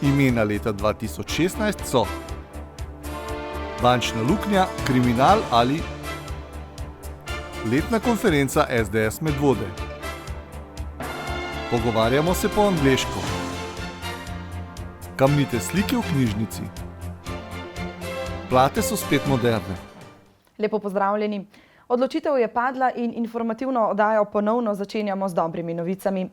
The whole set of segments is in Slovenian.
Imena leta 2016 so bančna luknja, kriminal ali letna konferenca SDS Medvode. Pogovarjamo se po angleško. Kamnite slike v knjižnici. Plate so spet moderne. Lepo pozdravljeni. Odločitev je padla in informativno oddajo ponovno začenjamo z dobrimi novicami.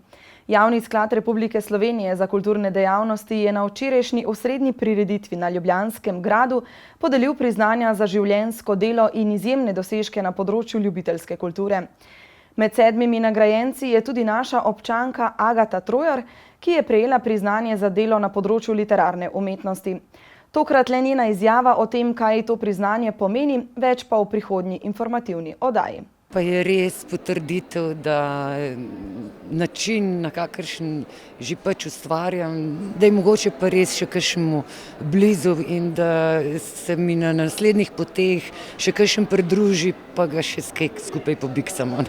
Javni sklad Republike Slovenije za kulturne dejavnosti je na včerajšnji osrednji prireditvi na Ljubljanskem gradu podelil priznanja za življenjsko delo in izjemne dosežke na področju ljubiteljske kulture. Med 7 nagrajenci je tudi naša občanka Agata Trojar, ki je prejela priznanje za delo na področju literarne umetnosti. Tokrat le njena izjava o tem, kaj to priznanje pomeni, več pa v prihodnji informativni oddaji. Pa je res potrditev, da način, na kakršen že pač ustvarjam, da je mogoče pa res še kakšnemu blizu in da se mi na naslednjih poteh še kakšen pridruži, pa ga še skupaj pobiksamo.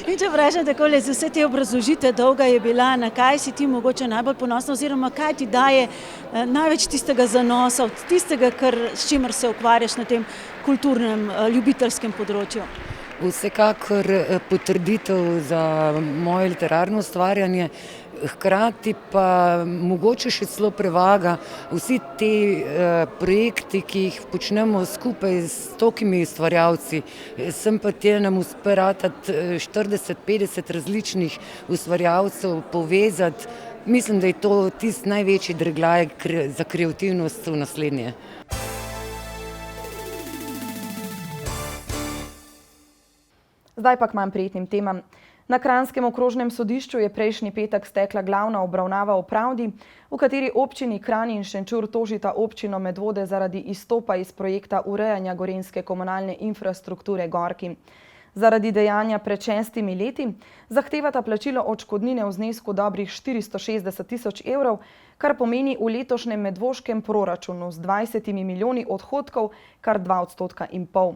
In če vprašam takole, za vse te obrazložitve dolga je bila, na kaj si ti mogoče najbolj ponosna oziroma kaj ti daje največ tistega zanosa, od tistega, s čimer se ukvarjaš na tem kulturnem, ljubiteljskem področju? Vsekakor potrditev za moje literarno ustvarjanje, hkrati pa mogoče še celo prevaga vsi te projekti, ki jih počnemo skupaj s tolikimi ustvarjalci. Sem pa tja nam uspe ratati 40-50 različnih ustvarjalcev povezati. Mislim, da je to tisti največji dregljaj za kreativnost v naslednje. Zdaj pa k manj prijetnim temam. Na Kranjskem okrožnem sodišču je prejšnji petek stekla glavna obravnava o pravdi, v kateri občini Kranj in Šenčur tožita občino Medvode zaradi izstopa iz projekta urejanja gorenjske komunalne infrastrukture Gorki. Zaradi dejanja pred 6 leti zahtevata plačilo odškodnine v znesku dobrih 460 000 evrov, kar pomeni v letošnjem medvoškem proračunu z 20 milijoni odhodkov kar 2,5 %.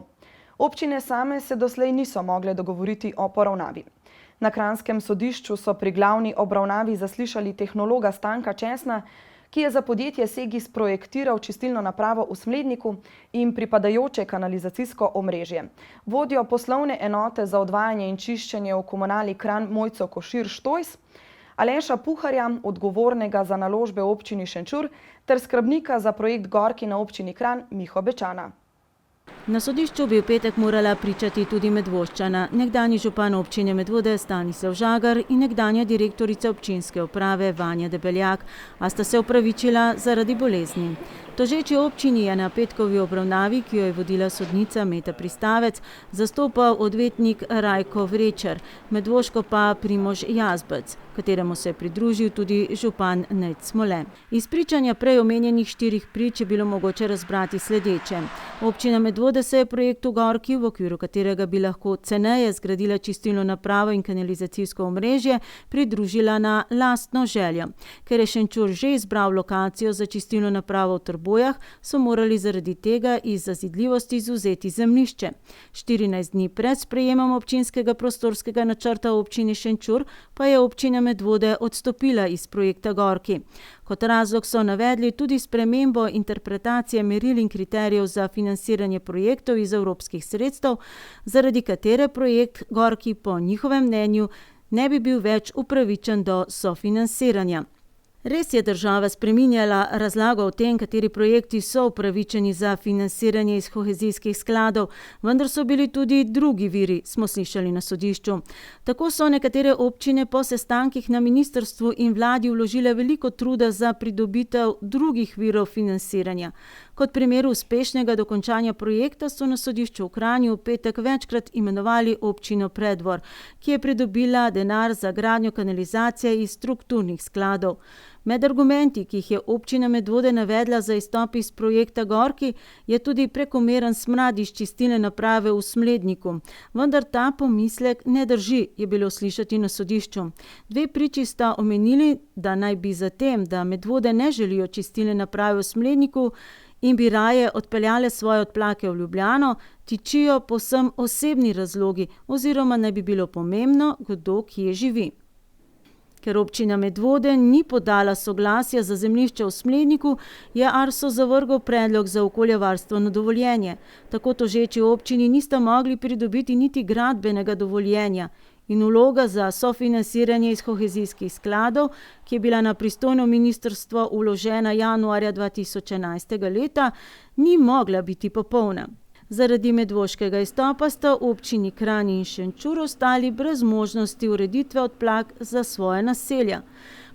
Občine same se doslej niso mogle dogovoriti o poravnavi. Na Kranjskem sodišču so pri glavni obravnavi zaslišali tehnologa Stanka Česna, ki je za podjetje Segis projektiral čistilno napravo v Smledniku in pripadajoče kanalizacijsko omrežje. Vodjo poslovne enote za odvajanje in čiščenje v komunali Kranj Mojco Košir Štojs, Aleša Puharja, odgovornega za naložbe v občini Šenčur, ter skrbnika za projekt Gorki na občini Kranj Miho Bečana. Na sodišču bi v petek morala pričati tudi Medvoščana, nekdanji župan občine Medvode Stanislav Žagar in nekdanja direktorica občinske uprave Vanja Debeljak, a sta se opravičila zaradi bolezni. Tožeči občini je na petkovi obravnavi, ki jo je vodila sodnica Meta Pristavec, zastopal odvetnik Rajko Vrečer, Medvoško pa Primož Jazbec, kateremu se je pridružil tudi župan Nejc Smole. Iz pričanja prej omenjenih 4 prič je bilo mogoče razbrati sledeče. Občina Medvode se je projektu Gorki, v okviru katerega bi lahko ceneje zgradila čistilno napravo in kanalizacijsko omrežje, pridružila na lastno željo. Ker je Šenčur že izbral lokacijo za čistilno napravo v Trbojah, so morali zaradi tega iz zazidljivosti izvzeti zemljišče. 14 dni pred sprejemom občinskega prostorskega načrta v občini Šenčur pa je občina Medvode odstopila iz projekta Gorki. Kot razlog so navedli tudi spremembo interpretacije meril in kriterijev za financiranje projektov iz evropskih sredstev, zaradi katere projekt Gorki po njihovem mnenju ne bi bil več upravičen do sofinanciranja. Res je država spreminjala razlago o tem, kateri projekti so upravičeni za financiranje iz kohezijskih skladov, vendar so bili tudi drugi viri, smo slišali na sodišču. Tako so nekatere občine po sestankih na ministrstvu in vladi vložile veliko truda za pridobitev drugih virov financiranja. Kot primer uspešnega dokončanja projekta so na sodišču v Kranju v petek večkrat imenovali občino Preddvor, ki je pridobila denar za gradnjo kanalizacije iz strukturnih skladov. Med argumenti, ki jih je občina Medvode navedla za izstop iz projekta Gorki, je tudi prekomeren smrad iz čistilne naprave v Smledniku. Vendar ta pomislek ne drži, je bilo slišati na sodišču. 2 priči sta omenili, da naj bi za tem, da Medvode ne želijo čistilne naprave v Smledniku in bi raje odpeljale svoje odplake v Ljubljano, tičijo povsem osebni razlogi oziroma naj bi bilo pomembno, kdo kje živi. Ker občina Medvode ni podala soglasja za zemljišče v Smledniku, je Arso zavrgel predlog za okoljevarstveno dovoljenje. Tako tožeči občini nista mogli pridobiti niti gradbenega dovoljenja in vloga za sofinansiranje iz kohezijskih skladov, ki je bila na pristojno ministrstvo vložena januarja 2011. leta, ni mogla biti popolna. Zaradi medvoškega izstopa sta občini Kranj in Šenčur ostali brez možnosti ureditve odplak za svoje naselja.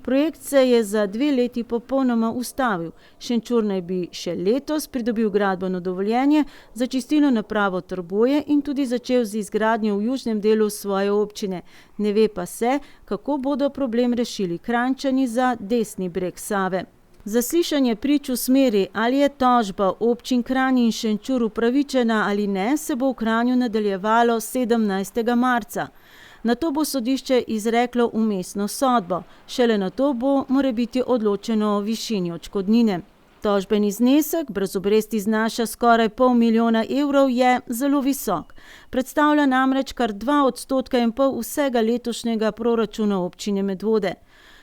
Projekt se je za 2 leti popolnoma ustavil. Šenčur naj bi še letos pridobil gradbeno dovoljenje za čistilno napravo Trboje in tudi začel z izgradnjo v južnem delu svoje občine. Ne ve pa se, kako bodo problem rešili Kranjčani za desni breg Save. Zaslišanje prič v smeri, ali je tožba občin Kranj in Šenčur upravičena ali ne, se bo v Kranju nadaljevalo 17. marca. Nato bo sodišče izreklo vmesno sodbo, šele nato bo morebiti odločeno o višini odškodnine. Tožbeni znesek brez obresti znaša skoraj 500 milijona evrov, je zelo visok. Predstavlja namreč kar 2,5% vsega letošnjega proračuna občine Medvode.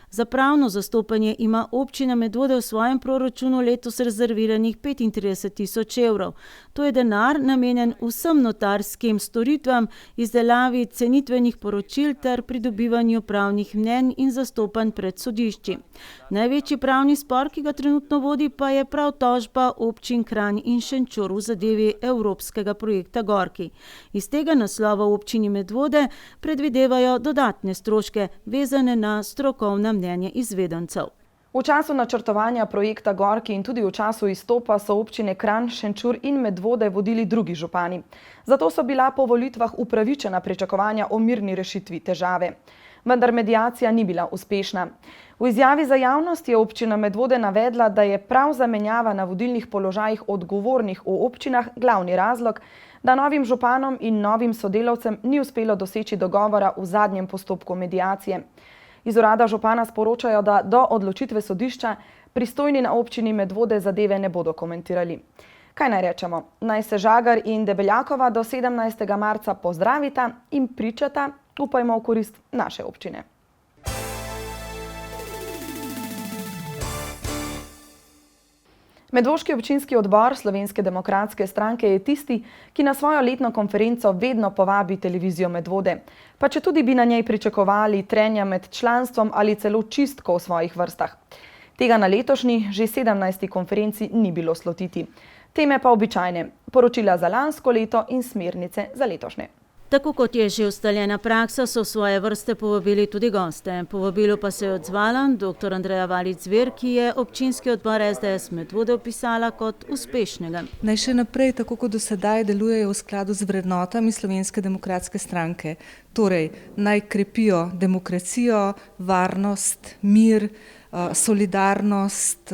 Za pravno zastopanje ima občina Medvode v svojem proračunu letos rezerviranih 35 tisoč evrov. To je denar namenjen vsem notarskim storitvam, izdelavi cenitvenih poročil ter pridobivanju pravnih mnenj in zastopanj pred sodišči. Največji pravni spor, ki ga trenutno vodi, pa je prav tožba občin Kranj in Šenčur v zadevi evropskega projekta Gorki. Iz tega naslova v občini Medvode predvidevajo dodatne stroške, vezane na strokovna mnenja izvedencev. V času načrtovanja projekta Gorki in tudi v času izstopa so občine Kranj, Šenčur in Medvode vodili drugi župani. Zato so bila po volitvah upravičena pričakovanja o mirni rešitvi težave. Vendar mediacija ni bila uspešna. V izjavi za javnost je občina Medvode navedla, da je prav zamenjava na vodilnih položajih odgovornih v občinah glavni razlog, da novim županom in novim sodelavcem ni uspelo doseči dogovora v zadnjem postopku mediacije. Iz urada župana sporočajo, da do odločitve sodišča pristojni na občini Medvode zadeve ne bodo komentirali. Kaj naj rečemo? Naj se Žagar in Debeljakova do 17. marca pozdravita in pričata, upajmo, v korist naše občine. Medvoški občinski odbor Slovenske demokratske stranke je tisti, ki na svojo letno konferenco vedno povabi televizijo Medvode. Pa če tudi bi na njej pričakovali trenja med članstvom ali celo čistko v svojih vrstah. Tega na letošnji, že 17. konferenci ni bilo slutiti. Teme pa običajne, poročila za lansko leto in smernice za letošnje. Tako kot je že ustaljena praksa, so v svoje vrste povabili tudi goste. Povabilo pa se je odzvala dr. Andreja Valič-Zver, ki je občinski odbor SDS Medvode opisala kot uspešnega. Naj še naprej, tako kot do sedaj, delujejo v skladu z vrednotami Slovenske demokratske stranke. Torej, naj krepijo demokracijo, varnost, mir, solidarnost,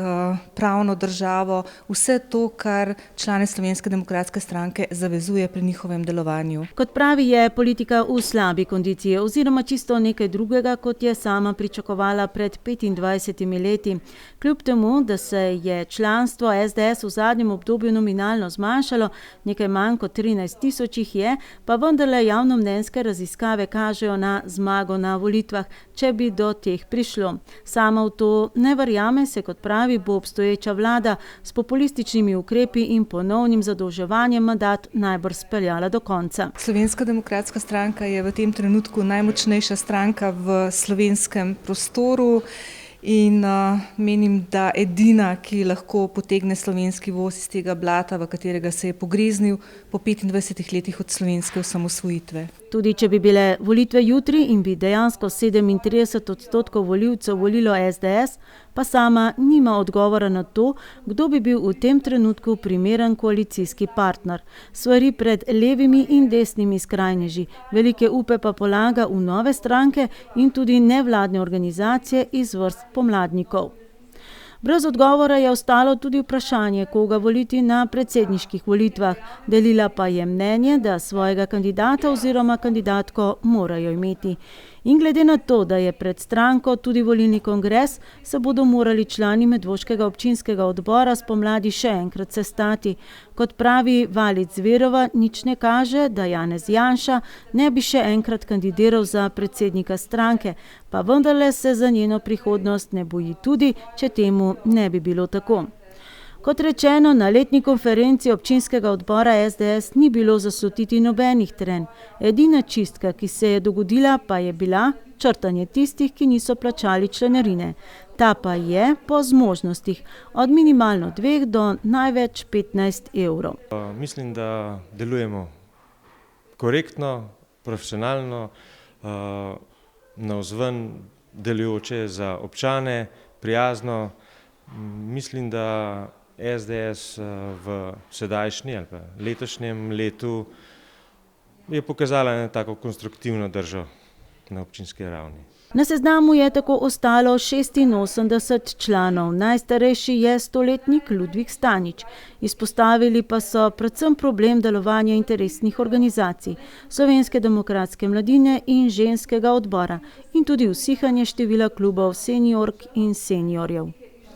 pravno državo, vse to, kar člane Slovenske demokratske stranke zavezuje pri njihovem delovanju. Kot pravi, je politika v slabi kondiciji oziroma čisto nekaj drugega, kot je sama pričakovala pred 25 leti. Kljub temu, da se je članstvo SDS v zadnjem obdobju nominalno zmanjšalo, nekaj manj kot 13 tisoč jih je, pa vendarle javnomnenjske raziskave kažejo na zmago na volitvah, če bi do teh prišlo. Sama v to ne verjame, se kot pravi, bo obstoječa vlada s populističnimi ukrepi in ponovnim zadolževanjem mandat najbrž speljala do konca. Slovenska demokratska stranka je v tem trenutku najmočnejša stranka v slovenskem prostoru in menim, da edina, ki lahko potegne slovenski voz iz tega blata, v katerega se je pogreznil po 25 letih od slovenske osamosvojitve. Tudi če bi bile volitve jutri in bi dejansko 37% volivcev volilo SDS, pa sama nima odgovora na to, kdo bi bil v tem trenutku primeren koalicijski partner. Svari pred levimi in desnimi skrajneži, velike upe pa polaga v nove stranke in tudi nevladne organizacije iz vrst pomladnikov. Brez odgovora je ostalo tudi vprašanje, koga voliti na predsedniških volitvah. Delila pa je mnenje, da svojega kandidata oziroma kandidatko morajo imeti. In glede na to, da je pred stranko tudi volilni kongres, se bodo morali člani medvoškega občinskega odbora spomladi še enkrat sestati. Kot pravi Valid Zverova, nič ne kaže, da Janez Janša ne bi še enkrat kandidiral za predsednika stranke, pa vendarle se za njeno prihodnost ne boji tudi, če temu ne bi bilo tako. Kot rečeno, na letni konferenci občinskega odbora SDS ni bilo zaslutiti nobenih trenj. Edina čistka, ki se je dogodila, pa je bila črtanje tistih, ki niso plačali članarine. Ta pa je po zmožnostih od minimalno 2 do največ 15 evrov. Mislim, da delujemo korektno, profesionalno, navzven delujoče za občane, prijazno. Mislim, da SDS v sedajšnji ali pa letošnjem letu je pokazala eno tako konstruktivno držo na občinski ravni. Na seznamu je tako ostalo 86 članov, najstarejši je stoletnik Ludvik Stanič. Izpostavili pa so predvsem problem delovanja interesnih organizacij, Slovenske demokratske mladine in ženskega odbora in tudi usihanje števila klubov seniork in seniorjev.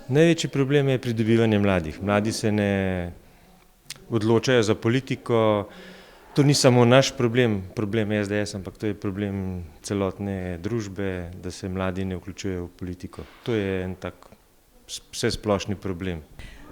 Največji problem je pridobivanje mladih. Mladi se ne odločajo za politiko. To ni samo naš problem SDS, ampak to je problem celotne družbe, da se mladi ne vključujejo v politiko. To je en tak vsesplošni problem.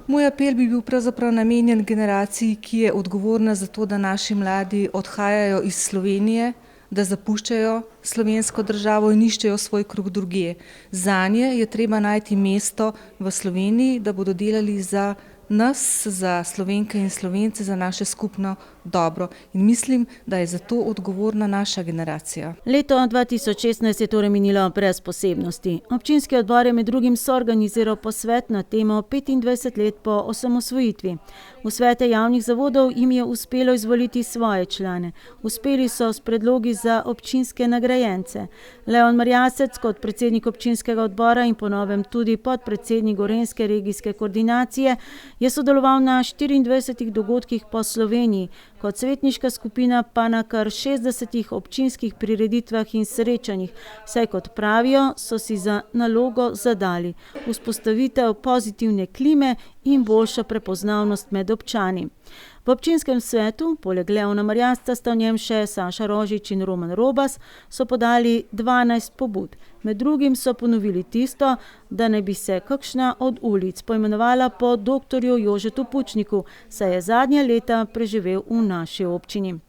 Moj apel bi bil pravzaprav namenjen generaciji, ki je odgovorna za to, da naši mladi odhajajo iz Slovenije, da zapuščajo slovensko državo in iščejo svoj kruh drugje. Zanje je treba najti mesto v Sloveniji, da bodo delali za nas, za Slovenke in Slovence, za naše skupno dobro. In mislim, da je za to odgovorna naša generacija. Leto 2016 je torej minilo brez posebnosti. Občinski odbor je med drugim soorganiziral posvet na temo 25 let po osamosvojitvi. V svete javnih zavodov jim je uspelo izvoliti svoje člane. Uspeli so s predlogi za občinske nagrajence. Leon Marjasec kot predsednik občinskega odbora in po novem tudi podpredsednik Gorenjske regijske koordinacije je sodeloval na 24 dogodkih po Sloveniji, kot svetniška skupina pa na kar 60 občinskih prireditvah in srečanjih, saj kot pravijo, so si za nalogo zadali vzpostavitev pozitivne klime in boljšo prepoznavnost med občani. V občinskem svetu, poleg Leona Marjasca sta v njem še Saša Rožič in Roman Robas, so podali 12 pobud. Med drugim so ponovili tisto, da naj bi se kakšna od ulic poimenovala po doktorju Jožetu Pučniku, saj je zadnja leta preživel v naši občini.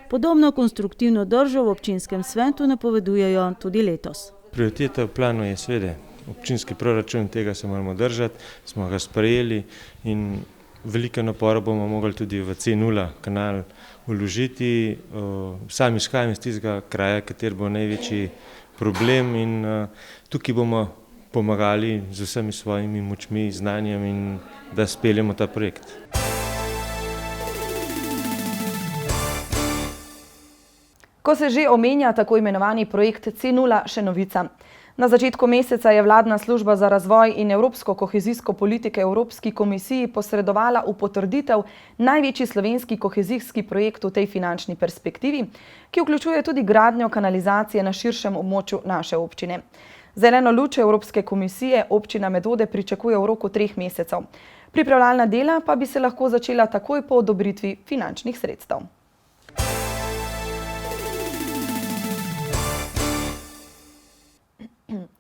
Podobno konstruktivno držo v občinskem svetu napovedujejo tudi letos. Prioriteta v planu je seveda občinski proračun, tega se moramo držati, smo ga sprejeli in veliko napora bomo mogli tudi v C0 kanal vložiti. Sam izhajam iz tistega kraja, kater bo največji problem in tukaj bomo pomagali z vsemi svojimi močmi, znanjem in da speljemo ta projekt. Ko se že omenja tako imenovani projekt C0, še novica. Na začetku meseca je vladna služba za razvoj in evropsko kohezijsko politike Evropski komisiji posredovala v potrditev največji slovenski kohezijski projekt v tej finančni perspektivi, ki vključuje tudi gradnjo kanalizacije na širšem območju naše občine. Zeleno luč Evropske komisije občina Medvode pričakuje v roku 3 mesecev. Pripravljalna dela pa bi se lahko začela takoj po odobritvi finančnih sredstev.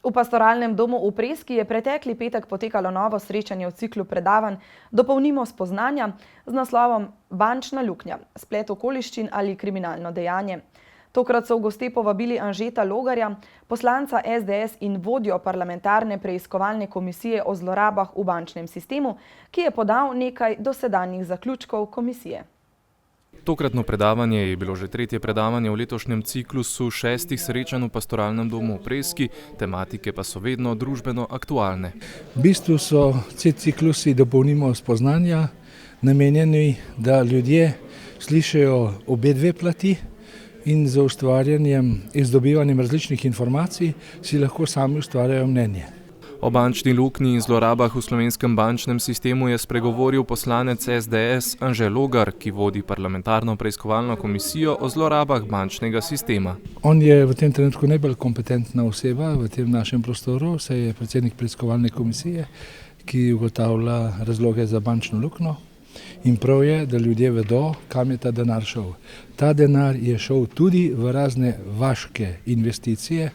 V pastoralnem domu v Preski je pretekli petek potekalo novo srečanje v ciklu predavanj Dopolnimo spoznanja z naslovom Bančna luknja, splet okoliščin ali kriminalno dejanje. Tokrat so v goste povabili Anžeta Logarja, poslanca SDS in vodjo parlamentarne preiskovalne komisije o zlorabah v bančnem sistemu, ki je podal nekaj dosedanjih zaključkov komisije. Tokratno predavanje je bilo že 3. predavanje v letošnjem ciklusu 6 srečanj v pastoralnem domu v Preski, tematike pa so vedno družbeno aktualne. V bistvu so vsi ciklusi Dopolnimo spoznanja namenjeni, da ljudje slišijo obe dve plati in z ustvarjanjem in z dobivanjem različnih informacij si lahko sami ustvarjajo mnenje. O bančni luknji in zlorabah v slovenskem bančnem sistemu je spregovoril poslanec SDS Anže Logar, ki vodi parlamentarno preiskovalno komisijo o zlorabah bančnega sistema. On je v tem trenutku najbolj kompetentna oseba v tem našem prostoru, saj je predsednik preiskovalne komisije, ki ugotavlja razloge za bančno luknjo. In prav je, da ljudje vedo, kam je ta denar šel. Ta denar je šel tudi v razne vaške investicije,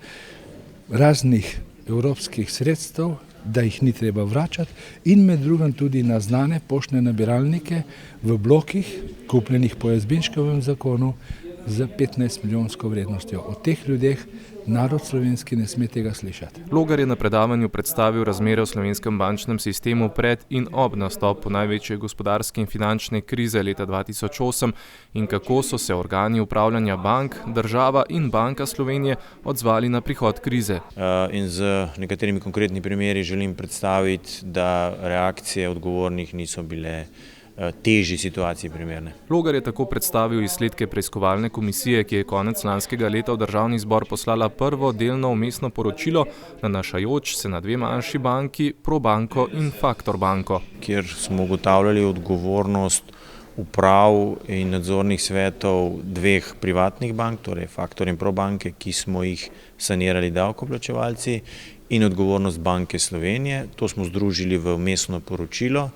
raznih evropskih sredstev, da jih ni treba vračati, in med drugim tudi na znane poštne nabiralnike v blokih, kupljenih po Jazbinškovem zakonu, z 15 milijonsko vrednostjo. O teh ljudeh narod slovenski ne sme tega slišati. Logar je na predavanju predstavil razmere v slovenskem bančnem sistemu pred in ob nastopu največje gospodarske in finančne krize leta 2008 in kako so se organi upravljanja bank, država in Banka Slovenije odzvali na prihod krize. In z nekaterimi konkretnimi primeri želim predstaviti, da reakcije odgovornih niso bile težji situaciji primerne. Logar je tako predstavil izsledke preiskovalne komisije, ki je konec lanskega leta v Državni zbor poslala prvo delno vmesno poročilo, nanašajoč se na dve manjši banki, Probanko in Faktorbanko. Kjer smo ugotavljali odgovornost uprav in nadzornih svetov dveh privatnih bank, torej Faktor in Probanke, ki smo jih sanirali davkoplačevalci, in odgovornost Banke Slovenije. To smo združili v vmesno poročilo,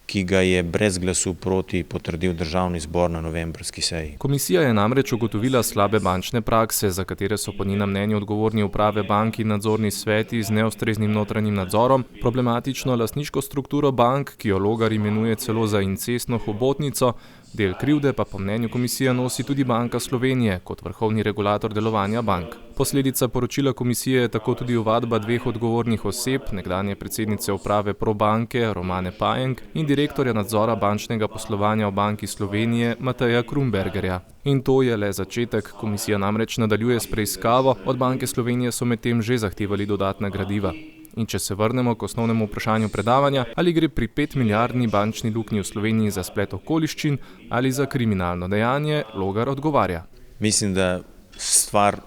ki ga je brez glasu proti potrdil Državni zbor na novembrski seji. Komisija je namreč ugotovila slabe bančne prakse, za katere so po njenem mnenju odgovorni uprave bank in nadzorni sveti z neustreznim notranjim nadzorom, problematično lastniško strukturo bank, ki jo Logar imenuje celo za incestno hobotnico, del krivde pa po mnenju komisije nosi tudi Banka Slovenije kot vrhovni regulator delovanja bank. Posledica poročila komisije je tako tudi ovadba dveh odgovornih oseb, nekdanje predsednice uprave Probanke Romane Pajenk in direktorja nadzora bančnega poslovanja v Banki Slovenije Mateja Krumbergerja. In to je le začetek, komisija namreč nadaljuje s preiskavo, od Banke Slovenije so medtem že zahtevali dodatna gradiva. In če se vrnemo k osnovnemu vprašanju predavanja, ali gre pri 5-milijardni bančni luknji v Sloveniji za splet okoliščin ali za kriminalno dejanje, Logar odgovarja. Mislim, da stvar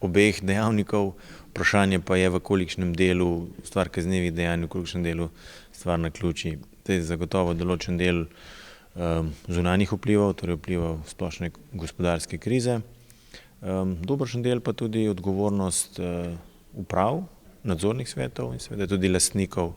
obeh dejavnikov, vprašanje pa je v kolikšnem delu stvar kaznivih dejanj, v kolikšnem delu stvar naključij. To je zagotovo določen del zunanjih vplivov, torej vplivov splošne gospodarske krize. Dobršen del pa tudi odgovornost uprav, nadzornih svetov in seveda tudi lastnikov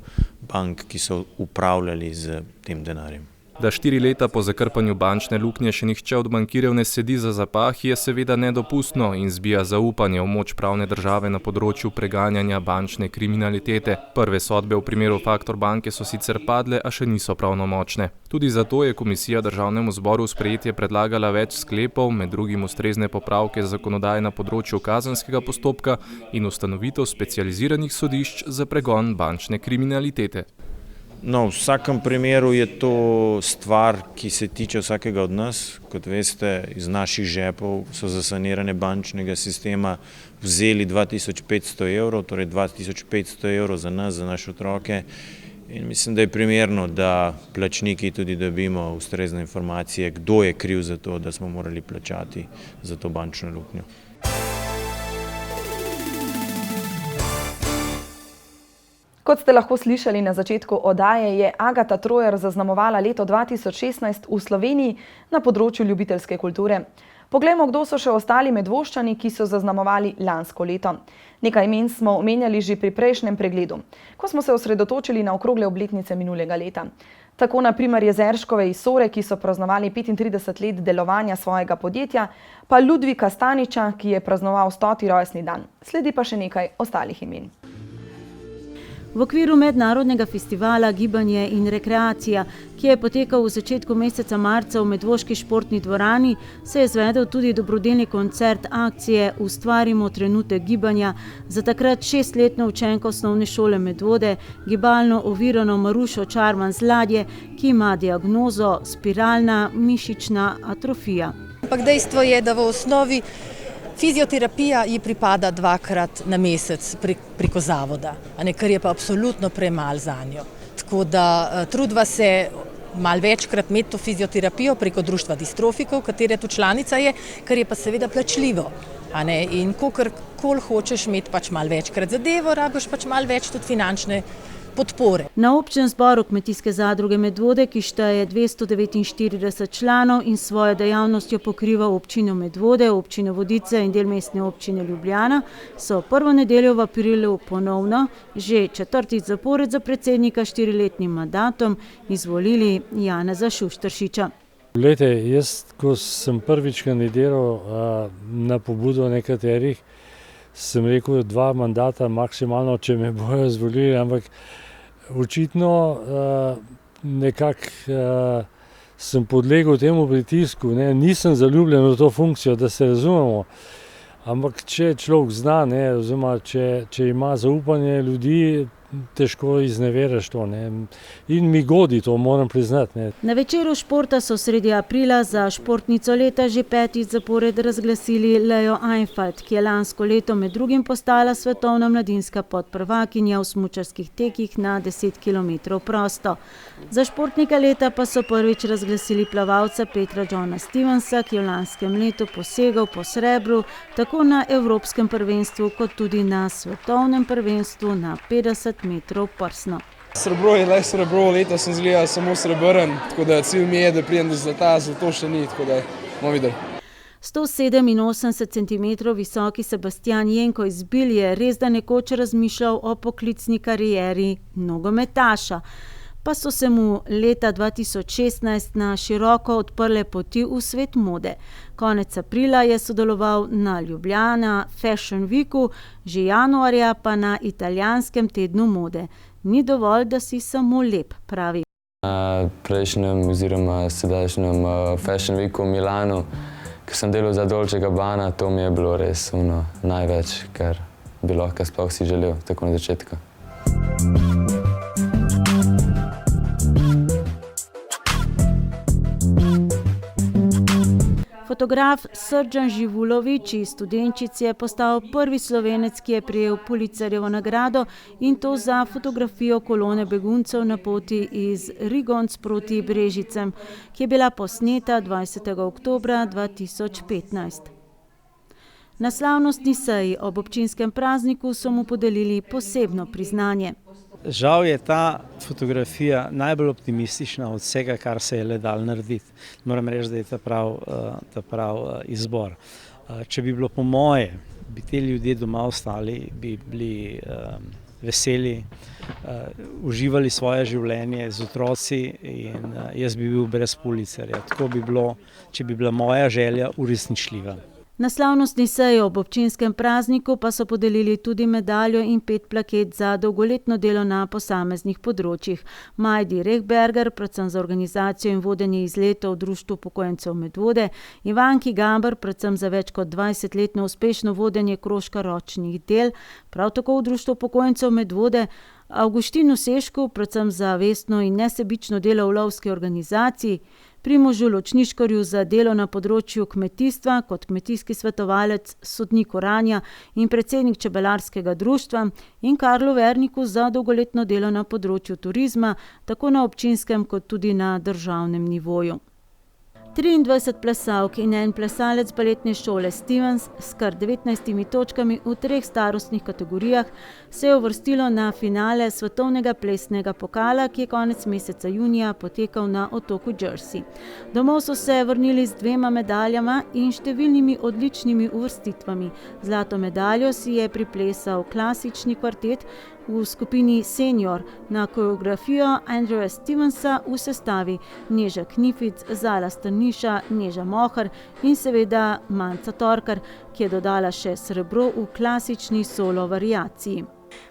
bank, ki so upravljali z tem denarjem. Da 4 leta po zakrpanju bančne luknje še nihče od bankirjev ne sedi za zapah, je seveda nedopustno in zbija zaupanje v moč pravne države na področju preganjanja bančne kriminalitete. Prve sodbe v primeru Faktorbanke so sicer padle, a še niso pravnomočne. Tudi zato je komisija Državnemu zboru v sprejetje predlagala več sklepov, med drugim ustrezne popravke zakonodaje na področju kazenskega postopka in ustanovitev specializiranih sodišč za pregon bančne kriminalitete. No, v vsakem primeru je to stvar, ki se tiče vsakega od nas. Kot veste, iz naših žepov so za saniranje bančnega sistema vzeli 2500 evrov, torej 2500 evrov za nas, za naše otroke. In mislim, da je primerno, da plačniki tudi dobimo ustrezne informacije, kdo je kriv za to, da smo morali plačati za to bančno luknjo. Kot ste lahko slišali na začetku oddaje, je Agata Trojer zaznamovala leto 2016 v Sloveniji na področju ljubiteljske kulture. Poglejmo, kdo so še ostali Medvoščani, ki so zaznamovali lansko leto. Nekaj imen smo omenjali že pri prejšnjem pregledu, ko smo se osredotočili na okrogle obletnice minulega leta. Tako na primer Jezerškove iz Sore, ki so praznovali 35 let delovanja svojega podjetja, pa Ludvika Staniča, ki je praznoval 100. rojstni dan. Sledi pa še nekaj ostalih imen. V okviru mednarodnega festivala Gibanje in rekreacija, ki je potekal v začetku meseca marca v Medvoški športni dvorani, se je izvedel tudi dobrodelni koncert akcije Ustvarimo trenutek gibanja za takrat 6-letno učenko osnovne šole Medvode, gibalno ovirano Marušo Čarman z Ladje, ki ima diagnozo spiralna mišična atrofija. Ampak dejstvo je, da v osnovi fizioterapija ji pripada 2-krat na mesec preko zavoda, kar je pa absolutno premalo zanjo. Tako da trudva se malo večkrat imeti to fizioterapijo preko društva distrofikov, katere tu članica je, kar je pa seveda plačljivo. A ne? In kolikor hočeš imeti pač malo večkrat zadevo, rabiš pač malo več tudi finančne podpore. Na občnem zboru Kmetijske zadruge Medvode, ki šteje 249 članov in svojo dejavnostjo pokriva občino Medvode, občino Vodice in del mestne občine Ljubljana, so prvo nedeljo v aprilu ponovno, že četrtič zapored za predsednika 4-letnim mandatom, izvolili Janeza Šušteršiča. Glejte, jaz, ko sem prvič kandidiral na pobudo nekaterih, sem rekel 2 mandata maksimalno, če me bojo izvolili, ampak očitno nekako sem podlegel temu pritisku, ne, nisem zaljubljen v to funkcijo, da se razumemo, ampak če človek zna, ne, oziroma če ima zaupanje ljudi, težko izneveriš to, ne. In mi godi to, moram priznati, ne. Na večeru športa so sredi aprila za športnico leta že 5. zapored razglasili Lejo Ajnfalt, ki je lansko leto med drugim postala svetovna mladinska podprvakinja v smučarskih tekih na 10 km prosto. Za športnika leta pa so prvič razglasili plavalca Petra Johna Stevensa, ki je v lanskem letu posegal po srebru tako na evropskem prvenstvu kot tudi na svetovnem prvenstvu na 50 metrov prsno. Srebro je le srebro, letos sem zgledal samo srebrn, tako da cilj mi je, da pridem do zlata, zlato še ni, tako da bomo videli. 187 cm visoki Sebastian Jenko iz Bilj je res da nekoč razmišljal o poklicni karieri nogometaša. Pa so se mu leta 2016 na široko odprle poti v svet mode. Konec aprila je sodeloval na Ljubljana Fashion Weeku, že januarja pa na italijanskem tednu mode. Ni dovolj, da si samo lep, pravi. Na prejšnjem oziroma sedajšnjem Fashion Weeku v Milanu, ko sem delal za Dolce Gabbana, to mi je bilo res največ, kar bi lahko sploh si želel, tako na začetku. Fotograf Srdjan Živulović iz Studenčic je postal prvi Slovenec, ki je prejel Pulitzerjevo nagrado, in to za fotografijo kolone beguncev na poti iz Rigonc proti Brežicam, ki je bila posneta 20. oktobra 2015. Na slavnostni seji ob občinskem prazniku so mu podelili posebno priznanje. Žal je ta fotografija najbolj optimistična od vsega, kar se je le dalo narediti. Moram reči, da je ta prav izbor. Če bi bilo po moje, bi ti ljudje doma ostali, bi bili veseli, uživali svoje življenje z otroci in jaz bi bil brez Pulitzerja. Tako bi bilo, če bi bila moja želja uresničljiva. Na slavnostni seji ob občinskem prazniku pa so podelili tudi medaljo in 5 plaket za dolgoletno delo na posameznih področjih. Majdi Rehberger, predvsem za organizacijo in vodenje izletov v Društvu upokojencev Medvode, Ivanki Gamber, predvsem za več kot 20-letno uspešno vodenje krožka ročnih del, prav tako v Društvu upokojencev Medvode, Avguštinu Sešku, predvsem za vestno in nesebično delo v lovski organizaciji, Primožu Ločniškorju za delo na področju kmetijstva kot kmetijski svetovalec, sodnik Oranja in predsednik čebelarskega društva in Karlu Verniku za dolgoletno delo na področju turizma, tako na občinskem kot tudi na državnem nivoju. 23 plesalk in en plesalec baletne šole Stevens s kar 19 točkami v 3 starostnih kategorijah se je uvrstilo na finale svetovnega plesnega pokala, ki je konec meseca junija potekal na otoku Jersey. Domov so se vrnili z 2 medaljama in številnimi odličnimi uvrstitvami. Zlato medaljo si je priplesal klasični kvartet v skupini Senior na koreografijo Andrewa Stevensa v sestavi Neža Knific, Zala Strniša, Neža Mohar in seveda Manca Torkar, ki je dodala še srebro v klasični solo variaciji.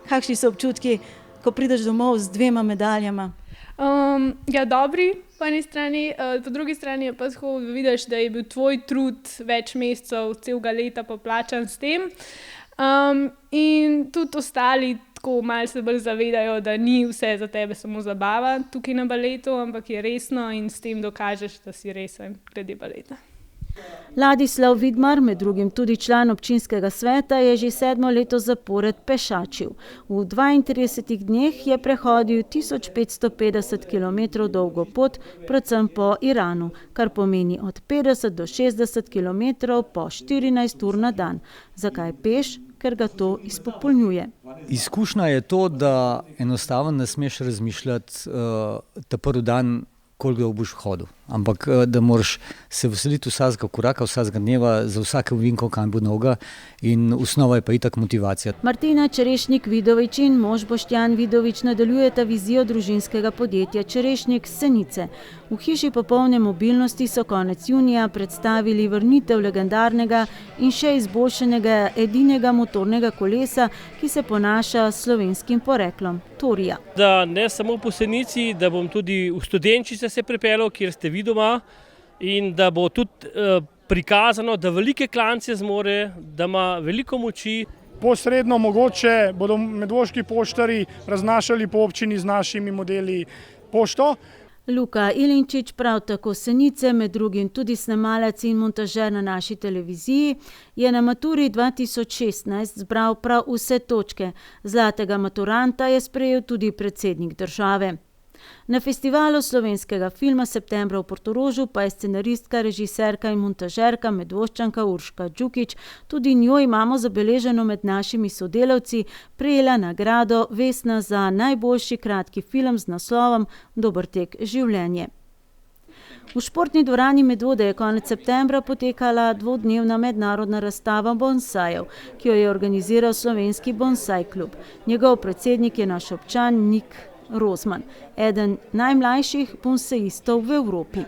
Kakšni so občutki, ko prideš domov z 2 medaljama? Ja, dobri po eni strani, po drugi strani je pa tako, da vidiš, da je bil tvoj trud več mesecev, celega leta poplačan s tem. In tudi ostali tako malo se bolj zavedajo, da ni vse za tebe samo zabava tukaj na baletu, ampak je resno in s tem dokažeš, da si resen glede baleta. Ladislav Vidmar, med drugim tudi član občinskega sveta, je že 7. leto zapored pešačil. V 32 dneh je prehodil 1550 km dolgo pot, predvsem po Iranu, kar pomeni od 50 do 60 km po 14 ur na dan. Zakaj peš? Ker ga to izpopolnjuje. Izkušnja je to, da enostavno ne smeš razmišljati ta prvi dan, koliko boš hodil. Ampak da moraš se veseliti vsakega koraka, vsakega dneva, za vsake ovinko, kam bo noga, in osnova je pa itak motivacija. Martina Čerešnik-Vidovič in mož Boštjan Vidovič nadaljujeta vizijo družinskega podjetja Čerešnik Senice. V hiši popolne mobilnosti so konec junija predstavili vrnitev legendarnega in še izboljšanega edinega motornega kolesa, ki se ponaša s slovenskim poreklom, Torija. Da ne samo po Senici, da bom tudi v Studenčice se pripeljal, kjer ste vi doma, in da bo tudi prikazano, da velike klance zmore, da ima veliko moči. Posredno mogoče bodo medvoški poštarji raznašali po občini z našimi modeli pošto. Luka Ilinčič, prav tako Senice, med drugim tudi snemalec in montažer na naši televiziji, je na maturi 2016 zbral prav vse točke. Zlatega maturanta je sprejel tudi predsednik države. Na festivalu slovenskega filma septembra v Portorožu pa je scenaristka, režiserka in montažerka Medvoščanka Urška Đukić, tudi njo imamo zabeleženo med našimi sodelavci, prejela nagrado Vesna za najboljši kratki film z naslovom Dober tek življenje. V športni dvorani Medvode je konec septembra potekala dvodnevna mednarodna razstava bonsajev, ki jo je organiziral Slovenski bonsaj klub. Njegov predsednik je naš občan Nik Rozman, eden najmlajših bonsajistov v Evropi.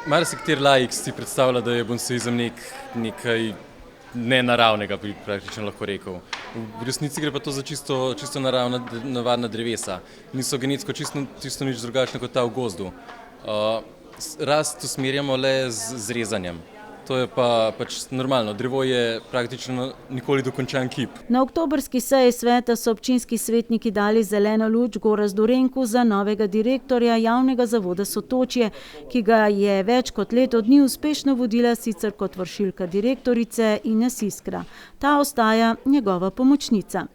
Marsikateri laik si predstavlja, da je bonsaizem nekaj nenaravnega, bi praktično lahko rekel. V resnici gre pa to za čisto naravna, navadna drevesa. Niso genetsko čisto nič drugačne kot ta v gozdu. Rast usmerjamo le z rezanjem. To je pa pač normalno. Drevo je praktično nikoli dokončan kip. Na oktobrski seji sveta so občinski svetniki dali zeleno luč Gorazdu Renku za novega direktorja javnega zavoda Sotočje, ki ga je več kot leto dni uspešno vodila sicer kot vršilka direktorice Ines Iskra. Ta ostaja njegova pomočnica.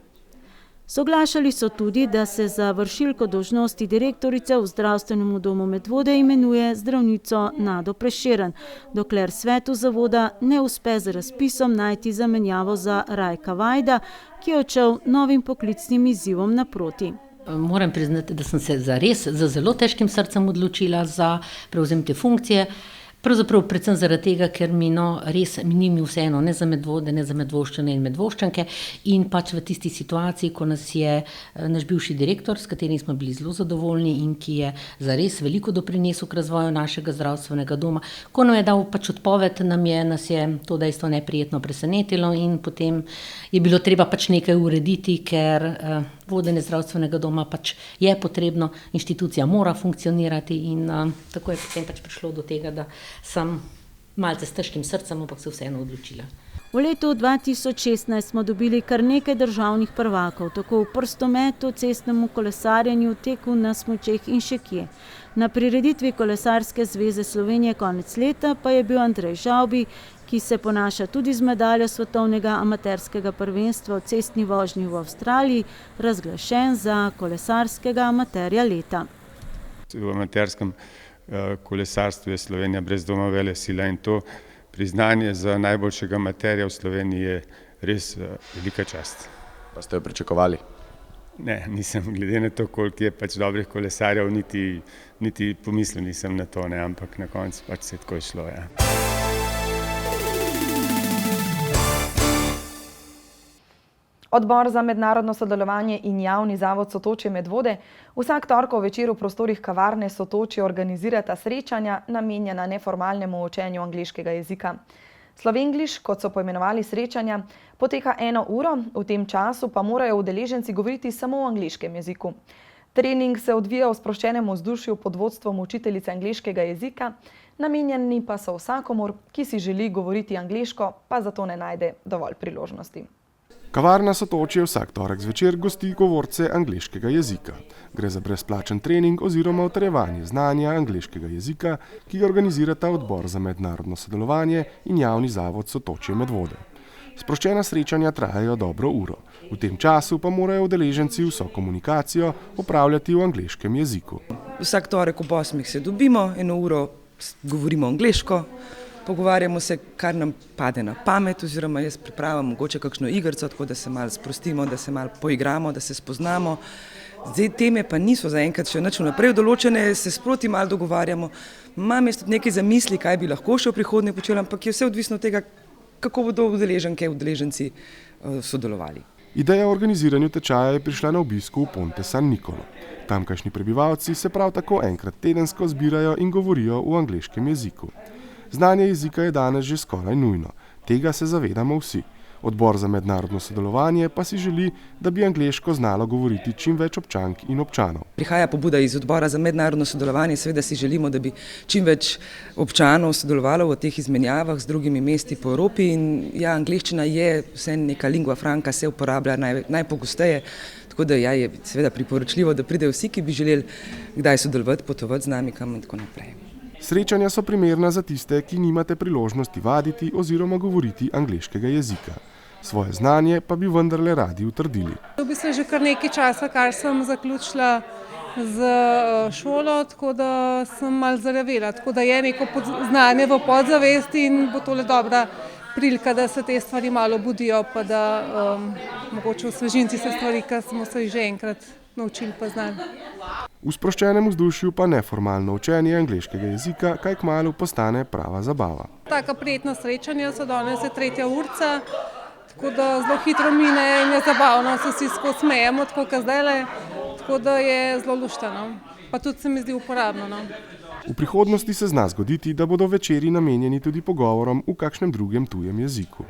Soglašali so tudi, da se za vršilko dolžnosti direktorice v zdravstvenemu domu Medvode imenuje zdravnico Nado Prešeren, dokler svetu zavoda ne uspe z razpisom najti zamenjavo za Rajka Vajda, ki je odšel novim poklicnim izzivom naproti. Moram priznati, da sem se zares z zelo težkim srcem odločila za prevzem te funkcije. Pravzaprav predvsem zaradi tega, ker mi res ni mi vseeno, ne za Medvode, ne za Medvoščane in Medvoščanke, in pač v tisti situaciji, ko nas je naš bivši direktor, s katerim smo bili zelo zadovoljni in ki je zares veliko doprinesel k razvoju našega zdravstvenega doma, ko nam je dal pač odpoved, nas je to dejstvo neprijetno presenetilo in potem je bilo treba pač nekaj urediti, ker vodenje zdravstvenega doma pač je potrebno, inštitucija mora funkcionirati in tako je potem pač prišlo do tega, da sem malce s težkim srcem, ampak se vseeno odločila. V letu 2016 smo dobili kar nekaj državnih prvakov, tako v prstometu, cestnemu kolesarjenju, teku na smučeh in še kje. Na prireditvi Kolesarske zveze Slovenije konec leta pa je bil Andrej Žavbi, ki se ponaša tudi z medaljo svetovnega amaterskega prvenstva v cestni vožnji v Avstraliji, razglašen za kolesarskega amaterja leta. V amaterskem kolesarstvu je Slovenija brez dvoma velesila in to priznanje za najboljšega amaterja v Sloveniji je res velika čast. Pa ste jo pričakovali? Ne, nisem, glede na to, koliko je pač dobrih kolesarjev, niti pomislil nisem na to, ampak na koncu pač se je tako išlo. Ja. Odbor za mednarodno sodelovanje in javni zavod Sotočje Medvode vsak torkov večer v prostorih kavarne Sotočje organizirata srečanja, namenjena neformalnemu učenju angleškega jezika. Slovengliš, kot so poimenovali srečanja, poteka 1 uro, v tem času pa morajo udeleženci govoriti samo v angleškem jeziku. Trening se odvija v sproščenem vzdušju pod vodstvom učiteljice angleškega jezika, namenjeni pa so vsakomur, ki si želi govoriti angleško, pa zato ne najde dovolj priložnosti. Kavarna Sotočje vsak torek zvečer gosti govorce angleškega jezika. Gre za brezplačen trening oziroma utrjevanje znanja angleškega jezika, ki ga organizirata Odbor za mednarodno sodelovanje in Javni zavod Sotočje Medvode. Sproščena srečanja trajajo dobro uro. V tem času pa morajo udeleženci vso komunikacijo opravljati v angleškem jeziku. Vsak torek ob 8 se dobimo, 1 uro govorimo angleško, pogovarjamo se, kar nam pade na pamet, oziroma jaz pripravim mogoče kakšno igrico, tako da se malo sprostimo, da se malo poigramo, da se spoznamo. Zdaj teme pa niso zaenkrat še nič vnaprej določene, se sproti malo dogovarjamo. Imam jaz tudi nekaj zamisli, kaj bi lahko še v prihodnje počeli, ampak je vse odvisno od tega, kako bodo udeleženke, udeleženci sodelovali. Ideja o organiziranju tečaja je prišla na obisku v Ponte San Nicolo. Tamkajšnji prebivalci se prav tako enkrat tedensko zbirajo in govorijo v angleškem jeziku. Znanje jezika je danes že skoraj nujno. Tega se zavedamo vsi. Odbor za mednarodno sodelovanje pa si želi, da bi angleško znalo govoriti čim več občank in občanov. Prihaja pobuda iz Odbora za mednarodno sodelovanje, seveda si želimo, da bi čim več občanov sodelovalo v teh izmenjavah z drugimi mesti po Evropi in ja, angleščina je vse neka lingua franca, se uporablja najpogosteje, tako da ja, je seveda priporočljivo, da pridejo vsi, ki bi želeli kdaj sodelovati, potovati z nami, kam in tako naprej. Srečanja so primerna za tiste, ki nimate priložnosti vaditi oziroma govoriti angleškega jezika. Svoje znanje pa bi vendarle radi utrdili. V bistvu že kar nekaj časa, kar sem zaključila z šolo, tako da sem malo zarjavela, tako da je neko znanje v podzavesti in bo tole dobra prilika, da se te stvari malo budijo, pa da mogoče v svežinci se stvari, ki smo se že enkrat naučili pa znali. V sproščenem vzdušju pa neformalno učenje angleškega jezika kaj kmalu postane prava zabava. Taka prijetna srečanja so danes, je 3. urica, tako da zelo hitro mine in je zabavno, se vsi skozi smejemo, tako kot zdajle, tako da je zelo luštno, pa tudi se mi zdi uporabno. No. V prihodnosti se zna zgoditi, da bodo večeri namenjeni tudi pogovorom v kakšnem drugem tujem jeziku.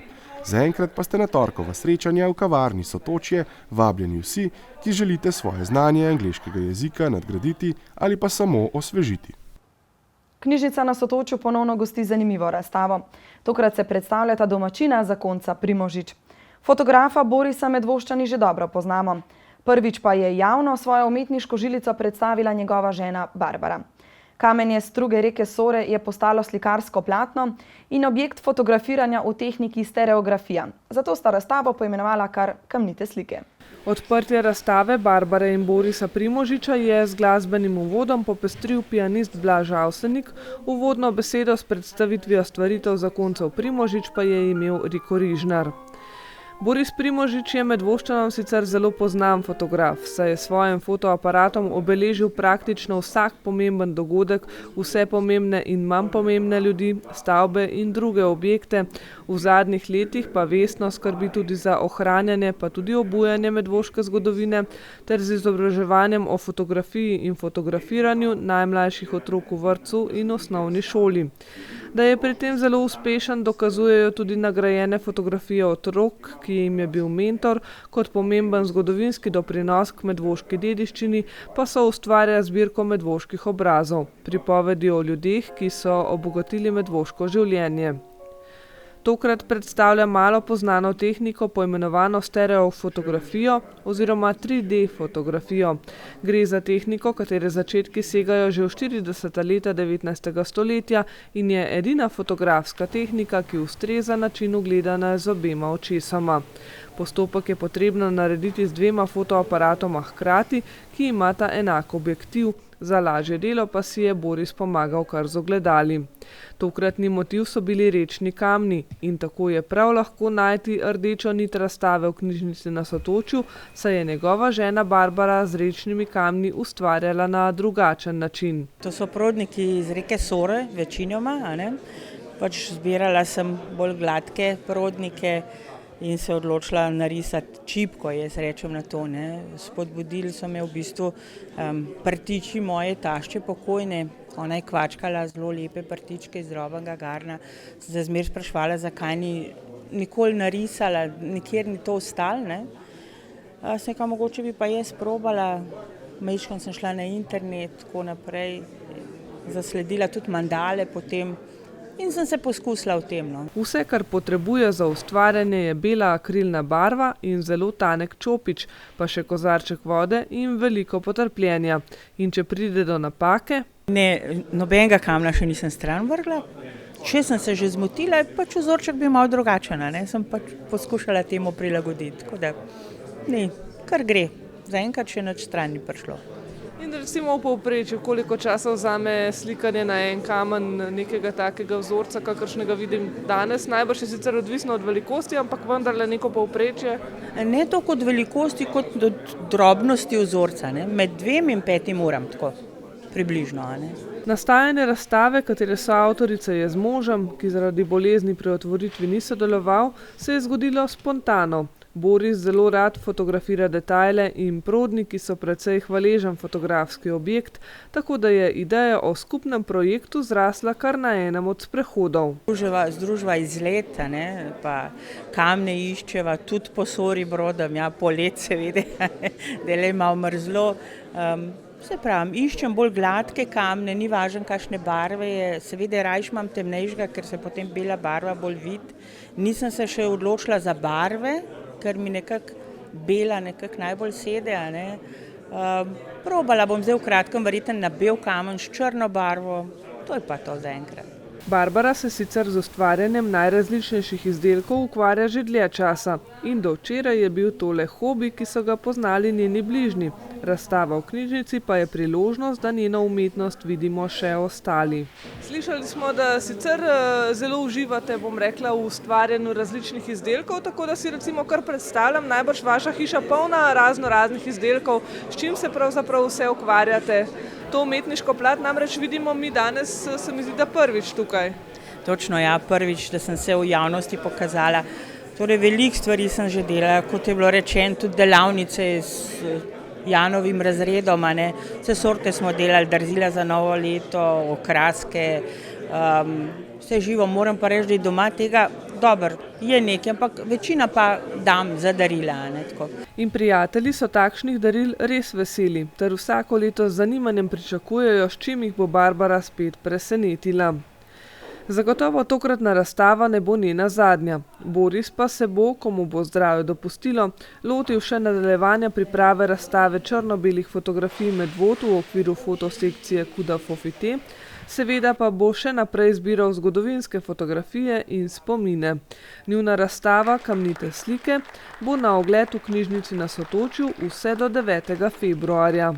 Zaenkrat pa ste na torkova srečanja v kavarni Sotočje vabljeni vsi, ki želite svoje znanje angleškega jezika nadgraditi ali pa samo osvežiti. Knjižnica na Sotočju ponovno gosti zanimivo razstavo. Tokrat se predstavljata domačina zakonca Primožič. Fotografa Borisa Medvoščani že dobro poznamo. Prvič pa je javno svojo umetniško žilico predstavila njegova žena Barbara. Kamenje struge reke Sore je postalo slikarsko platno in objekt fotografiranja v tehniki stereografija. Zato sta razstavo poimenovala kar Kamnite slike. Odprtje razstave Barbare in Borisa Primožiča je z glasbenim uvodom popestril pianist Blaž Avsenik, uvodno besedo s predstavitvijo stvaritev zakoncev Primožič pa je imel Riko Rižnar. Boris Primožič je Medvoščanom sicer zelo poznan fotograf, saj je s svojim fotoaparatom obeležil praktično vsak pomemben dogodek, vse pomembne in manj pomembne ljudi, stavbe in druge objekte. V zadnjih letih pa vestno skrbi tudi za ohranjanje pa tudi obujanje medvoške zgodovine ter z izobraževanjem o fotografiji in fotografiranju najmlajših otrok v vrtcu in osnovni šoli. Da je pri tem zelo uspešen, dokazujejo tudi nagrajene fotografije otrok, ki jim je bil mentor, kot pomemben zgodovinski doprinos k medvoški dediščini, pa so ustvarja zbirko medvoških obrazov, pripovedi o ljudeh, ki so obogatili medvoško življenje. Tokrat predstavlja malo poznano tehniko poimenovano stereofotografijo oziroma 3D fotografijo. Gre za tehniko, katere začetki segajo že v 40. leta 19. stoletja in je edina fotografska tehnika, ki ustreza načinu gledanja z obema očesoma. Postopek je potrebno narediti z 2 fotoaparatoma hkrati, ki imata enak objektiv. Za lažje delo pa si je Boris pomagal kar z ogledali. Tokratni motiv so bili rečni kamni in tako je prav lahko najti rdečo nit razstave v knjižnici na Sotočju, saj je njegova žena Barbara z rečnimi kamni ustvarjala na drugačen način. To so prodniki iz reke Sore, večinoma, pač zbirala sem bolj gladke prodnike in se odločila narisati čipko, jaz rečem na to. Spodbudili so me v bistvu prtiči moje tašče pokojne. Ona je kvačkala zelo lepe prtičke iz drobnega garna. Sem se zmeraj spraševala, zakaj ni nikoli narisala, nikjer ni to ostalo. Sem rekla, mogoče bi pa jaz probala, majčkeno sem šla na internet, tako naprej, zasledila tudi mandale potem in sem se poskusila v tem. No. Vse, kar potrebuje za ustvarjanje, je bela akrilna barva in zelo tanek čopič, pa še kozarček vode in veliko potrpljenja. In če pride do napake... Ne, nobenega kamna še nisem stran vrgla. Če sem se že zmotila, pač vzorček bi malo drugačen, ne? Sem pač poskušala temu prilagoditi. Tako da, ne, kar gre. Zaenkrat še nič stran ni prišlo. In recimo v povprečju, koliko časa vzame slikanje na en kamen nekega takega vzorca, kakršnega vidim danes? Najbrž je sicer odvisno od velikosti, ampak vendarle neko povprečje. Ne toliko od velikosti, kot od drobnosti vzorca, ne? Med 2 in 5 uram, tako približno. Ne? Nastajanje razstave, katere soavtorica je z možem, ki zaradi bolezni pri otvoritvi ni sodeloval, se je zgodilo spontano. Boris zelo rad fotografira detajle in prodniki so precej hvaležen fotografski objekt, tako da je ideja o skupnem projektu zrasla kar na enem od sprehodov. Združva izleta, ne, pa kamne iščeva, tudi po Soribrodom, ja, po let seveda, da je malo mrzlo. Se pravim, iščem bolj gladke kamne, ni važno, kakšne barve je, seveda rajš imam temnejšega, ker se potem bela barva bolj vidi. Nisem se še odločila za barve, ker mi nekako bela nekako najbolj sede. Ne. Probala bom zdaj v kratkem verjetno na bel kamen s črno barvo, to je pa to zaenkrat. Barbara se sicer z ustvarjanjem najrazličnejših izdelkov ukvarja že dlje časa in do včeraj je bil to le hobi, ki so ga poznali njeni bližnji. Razstava v knjižnici pa je priložnost, da njeno umetnost vidimo še ostali. Slišali smo, da sicer zelo uživate, bom rekla, v ustvarjanju različnih izdelkov, tako da si recimo kar predstavljam, najbrž vaša hiša polna raznih izdelkov, s čim se pravzaprav vse ukvarjate. To umetniško plat namreč vidimo mi danes, se mi zdi, da prvič tukaj. Točno, ja, prvič, da sem se v javnosti pokazala. Torej, veliko stvari sem že delala, kot je bilo rečeno, tudi delavnice s Janovim razredom, ne. Vse sorte smo delali, drzila za novo leto, okraske, vse živo. Moram pa reči, da je doma tega dobro, je nekaj, ampak večina pa dam za darila. Ne, tako. In prijatelji so takšnih daril res veseli, ter vsako leto z zanimanjem pričakujejo, s čim jih bo Barbara spet presenetila. Zagotovo tokratna razstava ne bo njena zadnja. Boris pa se bo, ko mu bo zdravje dopustilo, lotil še nadaljevanja priprave razstave črno-belih fotografij Medvod v okviru fotosekcije Kuda Fofite, seveda pa bo še naprej zbiral zgodovinske fotografije in spomine. Njuna razstava Kamnite slike bo na ogled v knjižnici na Sotočju vse do 9. februarja.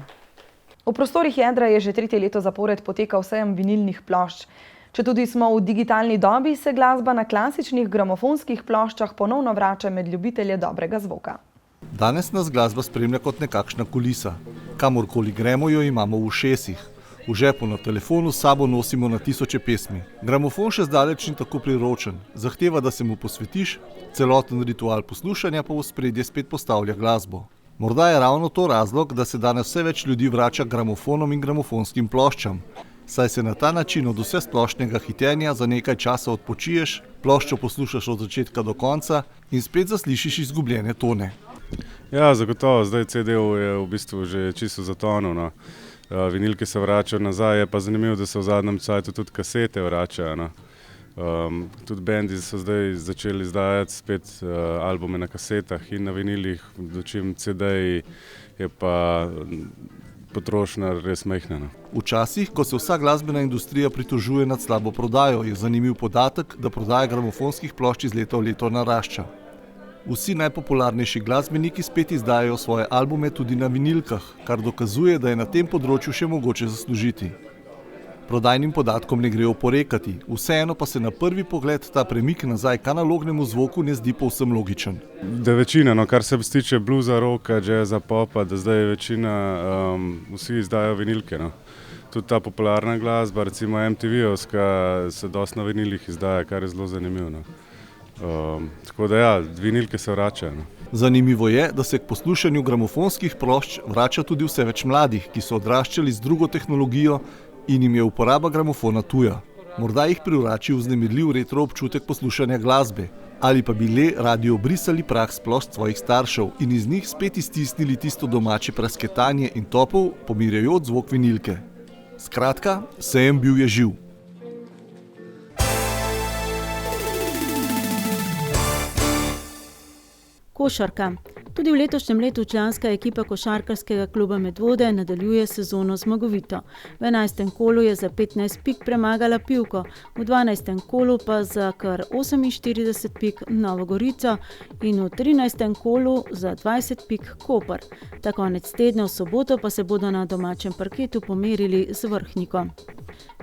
V prostorih Jedra je že 3. leto zapored potekal sejem vinilnih plošč. Četudi smo v digitalni dobi, se glasba na klasičnih gramofonskih ploščah ponovno vrača med ljubitelje dobrega zvoka. Danes nas glasba spremlja kot nekakšna kulisa. Kamorkoli gremo, jo imamo v ušesih. V žepu na telefonu s sabo nosimo na tisoče pesmi. Gramofon še zdaleč ni tako priročen. Zahteva, da se mu posvetiš, celoten ritual poslušanja pa v ospredje spet postavlja glasbo. Morda je ravno to razlog, da se danes vse več ljudi vrača k gramofonom in gramofonskim ploščam. Saj se na ta način od vse splošnega hitenja za nekaj časa odpočiješ, ploščo poslušaš od začetka do konca in spet zaslišiš izgubljene tone. Ja, zagotovo, zdaj CD-ov je v bistvu že čisto zatonil. No. Vinilke se vračajo nazaj, je pa zanimivo, da se v zadnjem času tudi kasete vračajo. No. Tudi bendi so zdaj začeli izdajati spet albume na kasetah in na vinilih, dočim CD-ji je pa potrošnja res majhna. Včasih, ko se vsa glasbena industrija pritožuje nad slabo prodajo, je zanimiv podatek, da prodaja gramofonskih plošč iz leta v leto narašča. Vsi najpopularnejši glasbeniki spet izdajajo svoje albume tudi na vinilkah, kar dokazuje, da je na tem področju še mogoče zaslužiti. Prodajnim podatkom ne gre oporekati, vseeno pa se na prvi pogled ta premik nazaj k analognemu zvoku ne zdi povsem logičen. Da večina, no, kar se tiče bluza, rocka, jazza, popa, da zdaj večina, vsi izdajajo vinilke. No. Tudi ta popularna glasba, recimo MTV-ovska, se dosti na vinilih izdaja, kar je zelo zanimivo. No. Tako da ja, vinilke se vračajo. No. Zanimivo je, da se k poslušanju gramofonskih plošč vrača tudi vse več mladih, ki so odraščali z drugo tehnologijo in jim je uporaba gramofona tuja. Morda jih privrači vznemirljiv retro občutek poslušanja glasbe, ali pa bi le radi obrisali prah s plošč svojih staršev in iz njih spet iztisnili tisto domače prasketanje in topel, pomirjajoč zvok vinilke. Skratka, sejem bil je živ. Košarka. Tudi v letošnjem letu članska ekipa košarkarskega kluba Medvode nadaljuje sezono zmagovito. V 11. kolu je za 15 pik premagala Pivko, v 12. kolu pa za kar 48 pik Novo Gorico in v 13. kolu za 20 pik Koper. Ta konec tedna v soboto pa se bodo na domačem parketu pomerili z Vrhniko.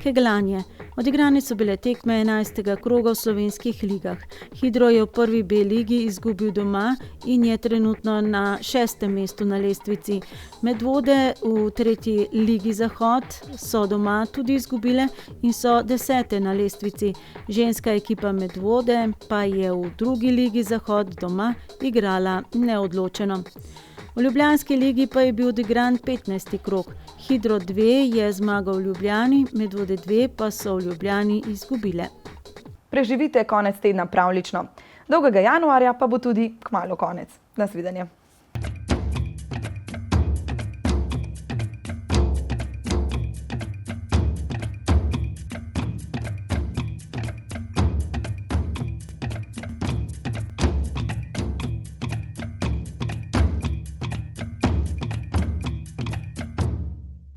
Kegljanje. Odigrane so bile tekme 11. kroga v slovenskih ligah. Hidro je v prvi B ligi izgubil doma in je trenutno na 6. mestu na lestvici. Medvode v 3. ligi Zahod so doma tudi izgubile in so 10. na lestvici. Ženska ekipa Medvode pa je v 2. ligi Zahod doma igrala neodločeno. V Ljubljanski ligi pa je bil odigran 15. krog. Hidro 2 je zmagal v Ljubljani, Medvode 2 pa so v Ljubljani izgubile. Preživite konec tedna pravlično. Dolgega januarja pa bo tudi kmalu konec. Nasvidenje.